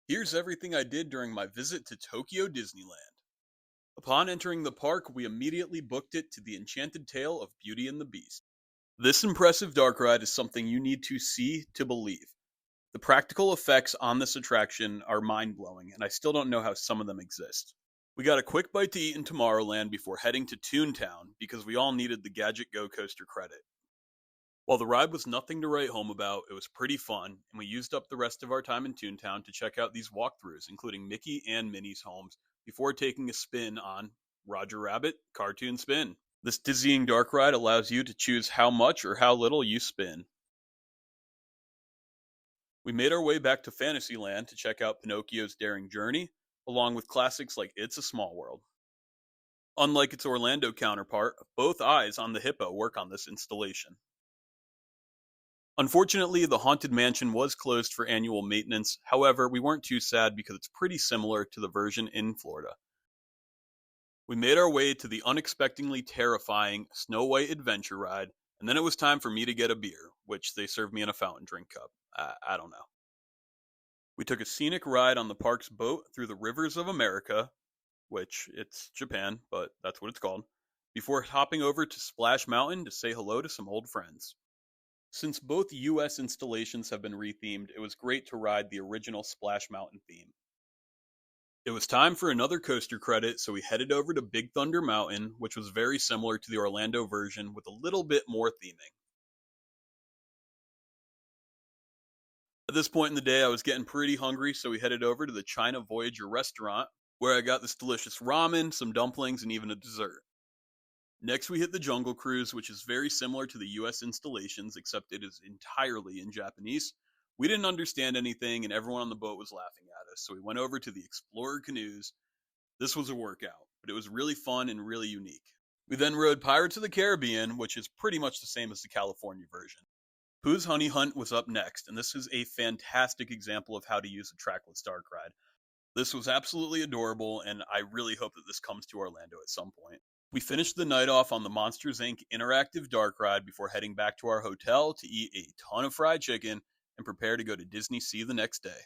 Here's everything I did during my visit to Tokyo Disneyland. Upon entering the park, we immediately booked it to the enchanted tale of Beauty and the Beast. This impressive dark ride is something you need to see to believe. The practical effects on this attraction are mind blowing, and I still don't know how some of them exist. We got a quick bite to eat in Tomorrowland before heading to Toontown because we all needed the Gadget Go Coaster credit. While the ride was nothing to write home about, it was pretty fun, and we used up the rest of our time in Toontown to check out these walkthroughs, including Mickey and Minnie's homes, before taking a spin on Roger Rabbit Cartoon Spin. This dizzying dark ride allows you to choose how much or how little you spin. We made our way back to Fantasyland to check out Pinocchio's Daring Journey, along with classics like It's a Small World. Unlike its Orlando counterpart, both eyes on the hippo work on this installation. Unfortunately, the Haunted Mansion was closed for annual maintenance. However, we weren't too sad because it's pretty similar to the version in Florida. We made our way to the unexpectedly terrifying Snow White Adventure Ride, and then it was time for me to get a beer, which they served me in a fountain drink cup. I don't know. We took a scenic ride on the park's boat through the rivers of America, which it's Japan, but that's what it's called, before hopping over to Splash Mountain to say hello to some old friends. Since both US installations have been rethemed, it was great to ride the original Splash Mountain theme. It was time for another coaster credit, so we headed over to Big Thunder Mountain, which was very similar to the Orlando version with a little bit more theming. At this point in the day, I was getting pretty hungry, so we headed over to the China Voyager restaurant, where I got this delicious ramen, some dumplings, and even a dessert. Next, we hit the Jungle Cruise, which is very similar to the US installations, except it is entirely in Japanese. We didn't understand anything, and everyone on the boat was laughing at us, so we went over to the Explorer canoes. This was a workout, but it was really fun and really unique. We then rode Pirates of the Caribbean, which is pretty much the same as the California version. Pooh's Honey Hunt was up next, and this is a fantastic example of how to use a trackless dark ride. This was absolutely adorable, and I really hope that this comes to Orlando at some point. We finished the night off on the Monsters Inc. interactive dark ride before heading back to our hotel to eat a ton of fried chicken and prepare to go to Disney Sea the next day.